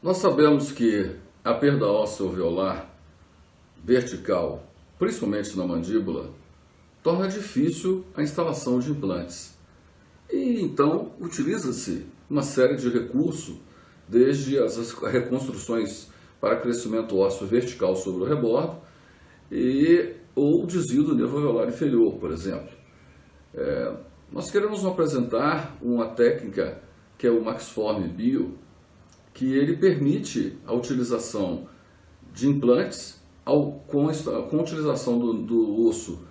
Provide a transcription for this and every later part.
Nós sabemos que a perda óssea alveolar vertical, principalmente na mandíbula, torna difícil a instalação de implantes. E então utiliza-se uma série de recursos, desde as reconstruções para crescimento ósseo vertical sobre o rebordo ou desvio do nervo alveolar inferior, por exemplo. Nós queremos apresentar uma técnica que é o Maxform Bio, que ele permite a utilização de implantes com a utilização do osso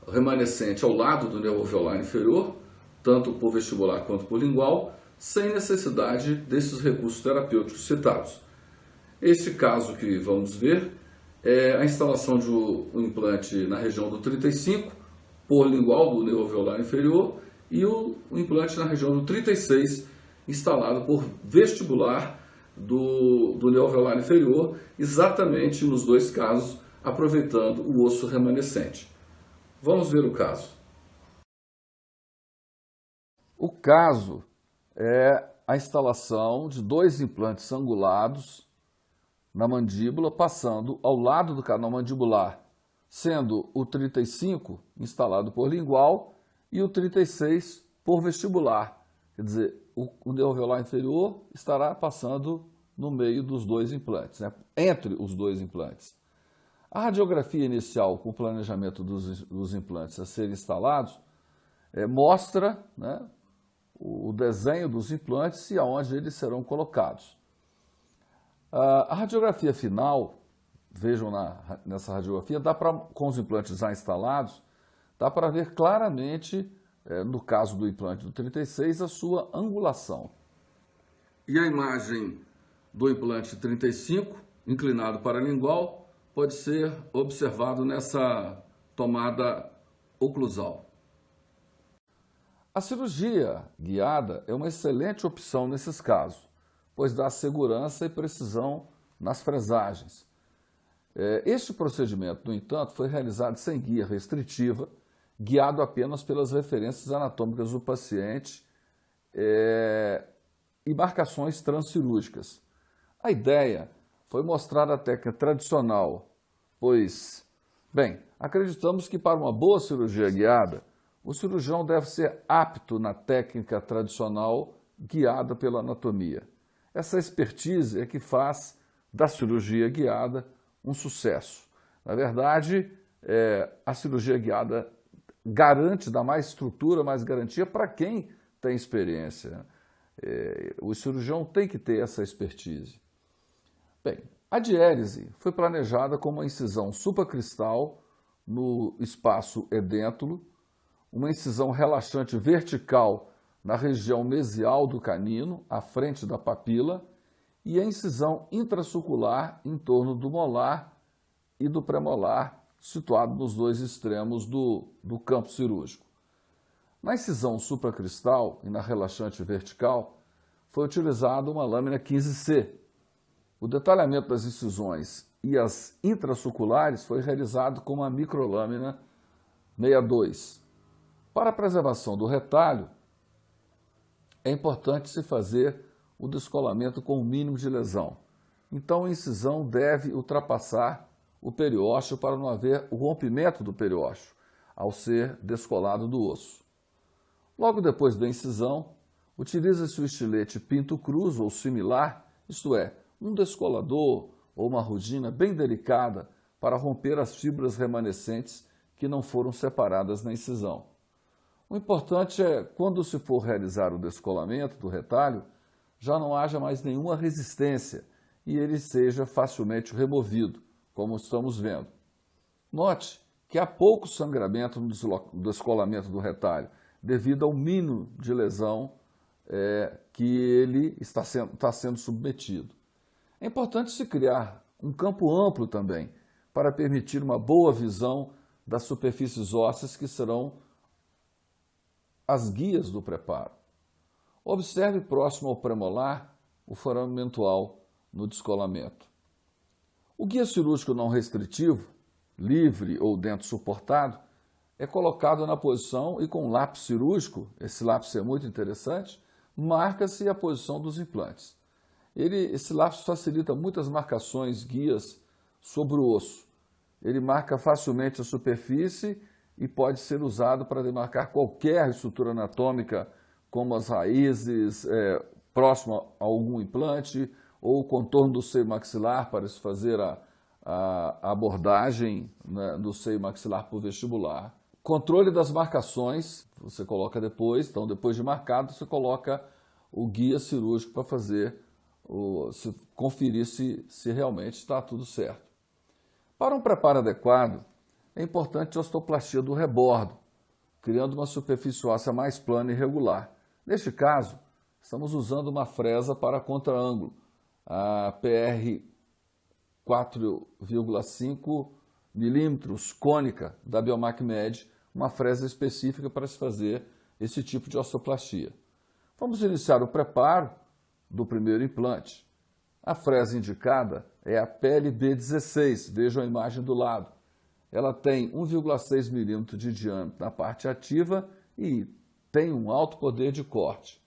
remanescente ao lado do nervo alveolar inferior, tanto por vestibular quanto por lingual, sem necessidade desses recursos terapêuticos citados. Este caso que vamos ver é a instalação de um implante na região do 35, por lingual do nervo alveolar inferior, e o implante na região do 36, instalado por vestibular do nervo alveolar inferior, exatamente nos dois casos, aproveitando o osso remanescente. Vamos ver o caso. O caso é a instalação de dois implantes angulados na mandíbula, passando ao lado do canal mandibular, sendo o 35 instalado por lingual e o 36 por vestibular. Quer dizer, o nervo alveolar inferior estará passando no meio dos dois implantes, né? Entre os dois implantes. A radiografia inicial com o planejamento dos implantes a serem instalados mostra, né, o desenho dos implantes e aonde eles serão colocados. A radiografia final, vejam nessa radiografia, com os implantes já instalados, dá para ver claramente, no caso do implante do 36, a sua angulação. E a imagem do implante 35, inclinado para lingual, pode ser observado nessa tomada oclusal. A cirurgia guiada é uma excelente opção nesses casos, pois dá segurança e precisão nas fresagens. Este procedimento, no entanto, foi realizado sem guia restritiva, guiado apenas pelas referências anatômicas do paciente e marcações transcirúrgicas. A ideia foi mostrar a técnica tradicional, pois, bem, acreditamos que para uma boa cirurgia guiada, o cirurgião deve ser apto na técnica tradicional guiada pela anatomia. Essa expertise é que faz da cirurgia guiada um sucesso. Na verdade, a cirurgia guiada dá mais estrutura, mais garantia para quem tem experiência. O cirurgião tem que ter essa expertise. Bem, a diérese foi planejada com uma incisão supracristal no espaço edêntulo, uma incisão relaxante vertical na região mesial do canino, à frente da papila, e a incisão intrasucular em torno do molar e do premolar, situado nos dois extremos do campo cirúrgico. Na incisão supracristal e na relaxante vertical, foi utilizada uma lâmina 15C. O detalhamento das incisões e as intrasuculares foi realizado com uma microlâmina 62. Para a preservação do retalho, é importante se fazer o descolamento com o mínimo de lesão. Então, a incisão deve ultrapassar o periósteo para não haver o rompimento do periósteo, ao ser descolado do osso. Logo depois da incisão, utiliza-se o estilete Pinto Cruz ou similar, isto é, um descolador ou uma rugina bem delicada para romper as fibras remanescentes que não foram separadas na incisão. O importante é, quando se for realizar o descolamento do retalho, já não haja mais nenhuma resistência e ele seja facilmente removido, como estamos vendo. Note que há pouco sangramento no descolamento do retalho, devido ao mínimo de lesão que ele está sendo submetido. É importante se criar um campo amplo também, para permitir uma boa visão das superfícies ósseas que serão as guias do preparo. Observe próximo ao premolar o forame mentual no descolamento. O guia cirúrgico não restritivo, livre ou dentro suportado, é colocado na posição e com lápis cirúrgico, esse lápis é muito interessante, marca-se a posição dos implantes. Esse lápis facilita muitas marcações, guias sobre o osso. Ele marca facilmente a superfície e pode ser usado para demarcar qualquer estrutura anatômica, como as raízes, próximo a algum implante, ou o contorno do seio maxilar, para se fazer a abordagem, né, do seio maxilar por vestibular. Controle das marcações, você coloca depois, então depois de marcado, você coloca o guia cirúrgico para fazer, conferir se realmente está tudo certo. Para um preparo adequado, é importante a ostoplastia do rebordo, criando uma superfície óssea mais plana e regular. Neste caso, estamos usando uma fresa para contraângulo, a PR 4,5 milímetros cônica da Biomacmed, uma fresa específica para se fazer esse tipo de ostoplastia. Vamos iniciar o preparo do primeiro implante. A fresa indicada é a PLB16, vejam a imagem do lado. Ela tem 1,6 milímetros de diâmetro na parte ativa e tem um alto poder de corte.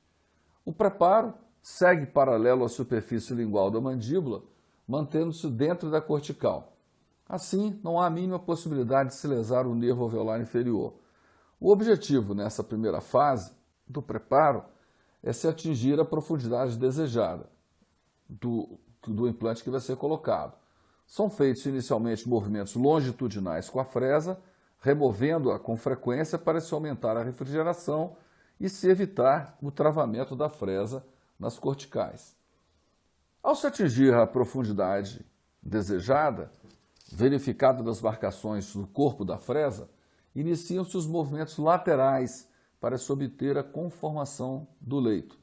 O preparo segue paralelo à superfície lingual da mandíbula, mantendo-se dentro da cortical. Assim, não há a mínima possibilidade de se lesar o nervo alveolar inferior. O objetivo nessa primeira fase do preparo é se atingir a profundidade desejada do implante que vai ser colocado. São feitos inicialmente movimentos longitudinais com a fresa, removendo-a com frequência para se aumentar a refrigeração e se evitar o travamento da fresa nas corticais. Ao se atingir a profundidade desejada, verificada das marcações do corpo da fresa, iniciam-se os movimentos laterais para se obter a conformação do leito.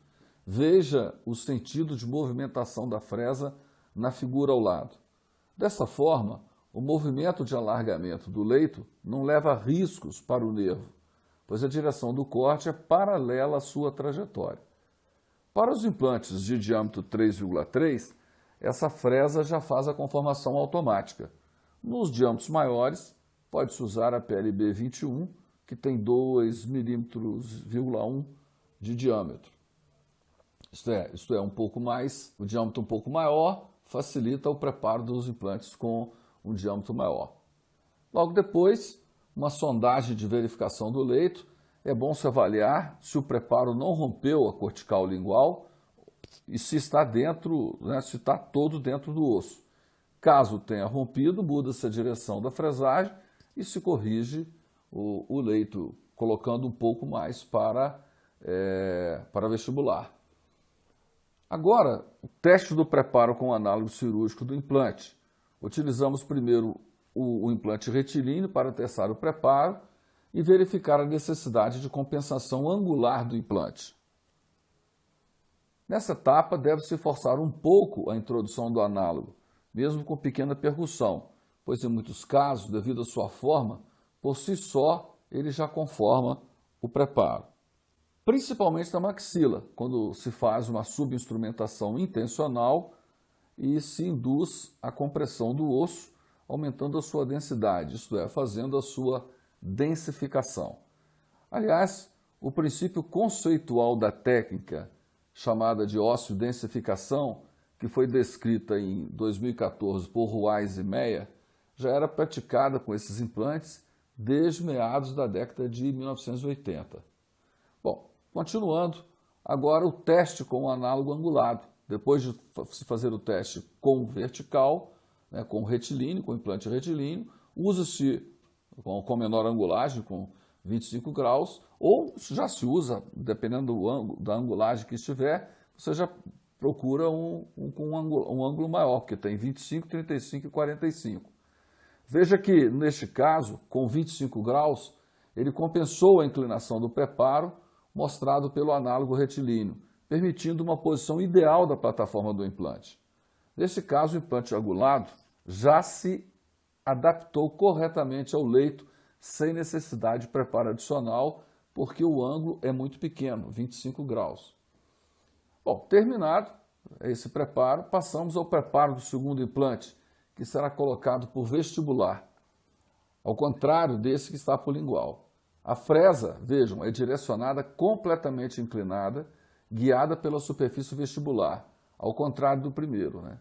Veja o sentido de movimentação da fresa na figura ao lado. Dessa forma, o movimento de alargamento do leito não leva riscos para o nervo, pois a direção do corte é paralela à sua trajetória. Para os implantes de diâmetro 3,3, essa fresa já faz a conformação automática. Nos diâmetros maiores, pode-se usar a PLB 21, que tem 2,1 milímetros de diâmetro. Isto é um pouco mais, o diâmetro um pouco maior facilita o preparo dos implantes com um diâmetro maior. Logo depois, uma sondagem de verificação do leito. É bom se avaliar se o preparo não rompeu a cortical lingual e se está dentro, né, se está todo dentro do osso. Caso tenha rompido, muda-se a direção da fresagem e se corrige o leito, colocando um pouco mais para vestibular. Agora, o teste do preparo com o análogo cirúrgico do implante. Utilizamos primeiro o implante retilíneo para testar o preparo e verificar a necessidade de compensação angular do implante. Nessa etapa, deve-se forçar um pouco a introdução do análogo, mesmo com pequena percussão, pois em muitos casos, devido à sua forma, por si só, ele já conforma o preparo. Principalmente na maxila, quando se faz uma subinstrumentação intencional e se induz a compressão do osso, aumentando a sua densidade, isto é, fazendo a sua densificação. Aliás, o princípio conceitual da técnica, chamada de osseo-densificação, que foi descrita em 2014 por Ruiz e Meyer, já era praticada com esses implantes desde meados da década de 1980. Bom, continuando, agora o teste com o análogo angulado. Depois de se fazer o teste com vertical, né, com retilíneo, com implante retilíneo, usa-se com menor angulagem, com 25 graus, ou já se usa, dependendo da angulagem que estiver, você já procura um ângulo maior, porque tem 25, 35 e 45. Veja que, neste caso, com 25 graus, ele compensou a inclinação do preparo mostrado pelo análogo retilíneo, permitindo uma posição ideal da plataforma do implante. Nesse caso, o implante angulado já se adaptou corretamente ao leito, sem necessidade de preparo adicional, porque o ângulo é muito pequeno, 25 graus. Bom, terminado esse preparo, passamos ao preparo do segundo implante, que será colocado por vestibular, ao contrário desse que está por lingual. A fresa, vejam, é direcionada completamente inclinada, guiada pela superfície vestibular. ao contrário do primeiro, né?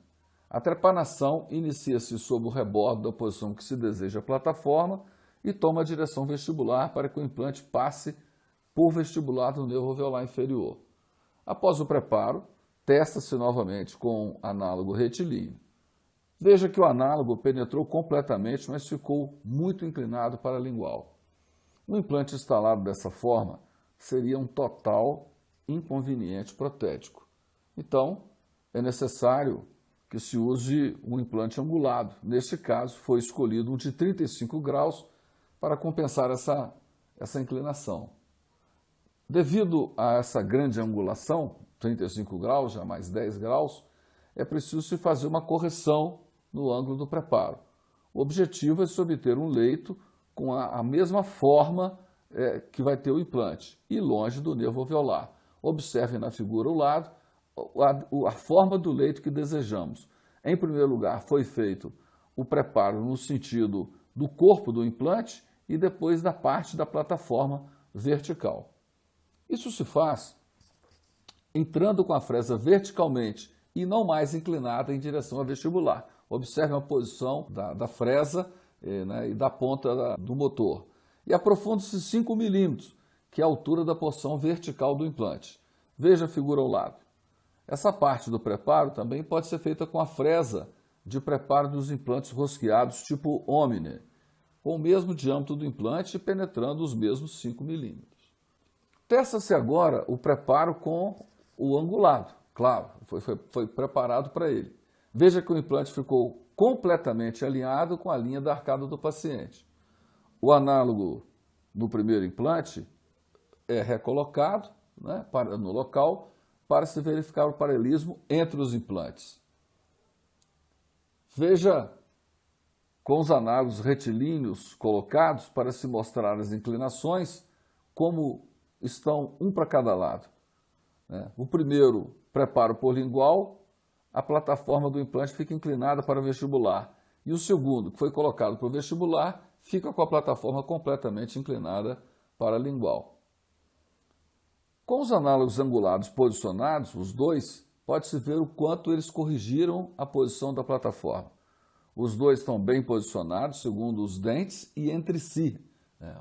A trepanação inicia-se sob o rebordo da posição que se deseja a plataforma e toma a direção vestibular para que o implante passe por vestibular do nervo alveolar inferior. Após o preparo, testa-se novamente com análogo retilíneo. Veja que o análogo penetrou completamente, mas ficou muito inclinado para a lingual. Um implante instalado dessa forma seria um total inconveniente protético. Então, é necessário que se use um implante angulado. Neste caso, foi escolhido um de 35 graus para compensar essa inclinação. Devido a essa grande angulação, 35 graus, já mais 10 graus, é preciso se fazer uma correção no ângulo do preparo. O objetivo é se obter um leito com a mesma forma que vai ter o implante e longe do nervo alveolar. Observe na figura ao lado a forma do leito que desejamos. Em primeiro lugar, foi feito o preparo no sentido do corpo do implante e depois da parte da plataforma vertical. Isso se faz entrando com a fresa verticalmente e não mais inclinada em direção ao vestibular. Observe a posição da fresa né, e da ponta do motor. E aprofunde-se 5 milímetros, que é a altura da porção vertical do implante. Veja a figura ao lado. Essa parte do preparo também pode ser feita com a fresa de preparo dos implantes rosqueados tipo Omni, com o mesmo diâmetro do implante penetrando os mesmos 5 milímetros. Testa-se agora o preparo com o angulado. Claro, foi preparado para ele. Veja que o implante ficou completamente alinhado com a linha da arcada do paciente. O análogo do primeiro implante é recolocado né, no local para se verificar o paralelismo entre os implantes. Veja com os análogos retilíneos colocados para se mostrar as inclinações, como estão um para cada lado. O primeiro, preparo por lingual, a plataforma do implante fica inclinada para o vestibular. E o segundo, que foi colocado para o vestibular, fica com a plataforma completamente inclinada para a lingual. Com os análogos angulados posicionados, os dois, pode-se ver o quanto eles corrigiram a posição da plataforma. Os dois estão bem posicionados, segundo os dentes e entre si.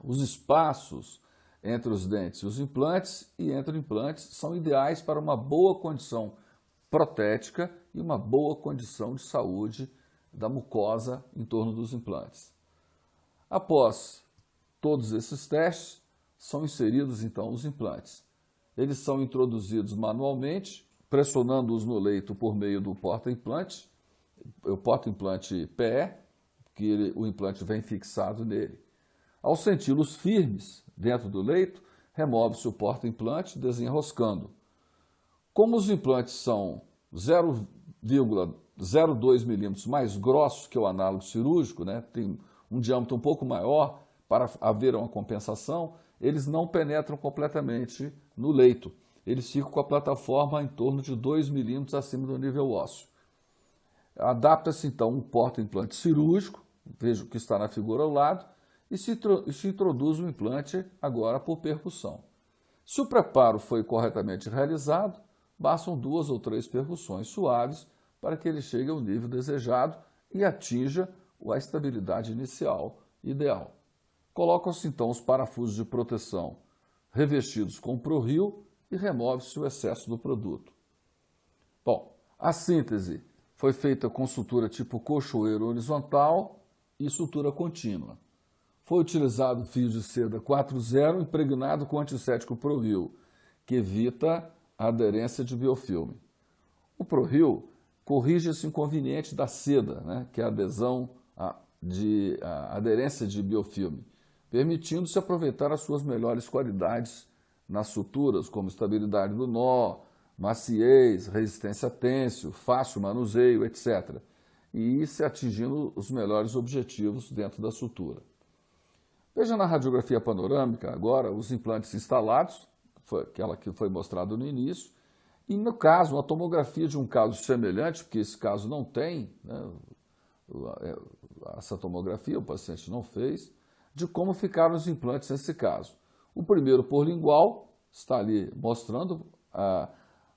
Os espaços entre os dentes e os implantes e entre implantes são ideais para uma boa condição protética e uma boa condição de saúde da mucosa em torno dos implantes. Após todos esses testes, são inseridos então os implantes. Eles são introduzidos manualmente, pressionando-os no leito por meio do porta-implante, o porta-implante PE, que o implante vem fixado nele. Ao senti-los firmes dentro do leito, remove-se o porta-implante desenroscando. Como os implantes são 0,02 milímetros mais grossos que o análogo cirúrgico, né, tem um diâmetro um pouco maior para haver uma compensação, eles não penetram completamente no leito. Eles ficam com a plataforma em torno de 2 milímetros acima do nível ósseo. Adapta-se então um porta-implante cirúrgico, veja o que está na figura ao lado, e se introduz o implante agora por percussão. Se o preparo foi corretamente realizado, bastam 2 ou 3 percussões suaves para que ele chegue ao nível desejado e atinja a estabilidade inicial ideal. Colocam-se então os parafusos de proteção revestidos com ProReal e remove-se o excesso do produto. Bom, a síntese foi feita com sutura tipo cochoeiro horizontal e sutura contínua. Foi utilizado fio de seda 4.0 impregnado com antissético ProReal, que evita a aderência de biofilme. O ProReal corrige esse inconveniente da seda, né, que é a aderência de biofilme, permitindo-se aproveitar as suas melhores qualidades nas suturas, como estabilidade do nó, maciez, resistência a têncil, fácil manuseio, etc. E se atingindo os melhores objetivos dentro da sutura. Veja na radiografia panorâmica agora os implantes instalados, aquela que foi mostrada no início, e no caso, uma tomografia de um caso semelhante, porque esse caso não tem, né, essa tomografia o paciente não fez, de como ficaram os implantes nesse caso. O primeiro por lingual, está ali mostrando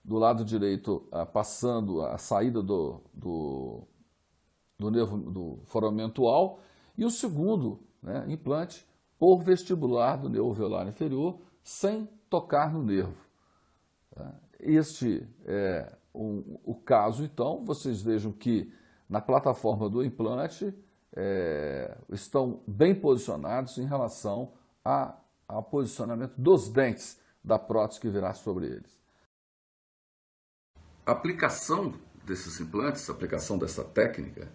do lado direito, passando a saída do nervo do foramento dual, e o segundo, né, implante por vestibular do nervo alveolar inferior, sem tocar no nervo. Este é o caso, então. Vocês vejam que na plataforma do implante estão bem posicionados em relação ao posicionamento dos dentes da prótese que virá sobre eles. A aplicação desses implantes, a aplicação dessa técnica,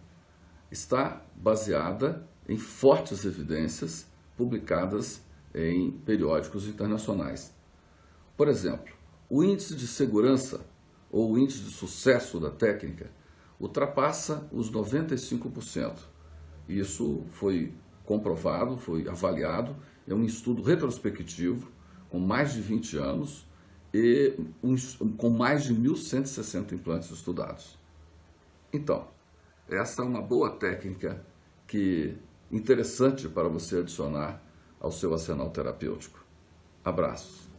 está baseada em fortes evidências publicadas em periódicos internacionais. Por exemplo, o índice de segurança ou o índice de sucesso da técnica ultrapassa os 95%. Isso foi comprovado, foi avaliado, é um estudo retrospectivo com mais de 20 anos e com mais de 1.160 implantes estudados. Então, essa é uma boa técnica interessante para você adicionar ao seu arsenal terapêutico. Abraços.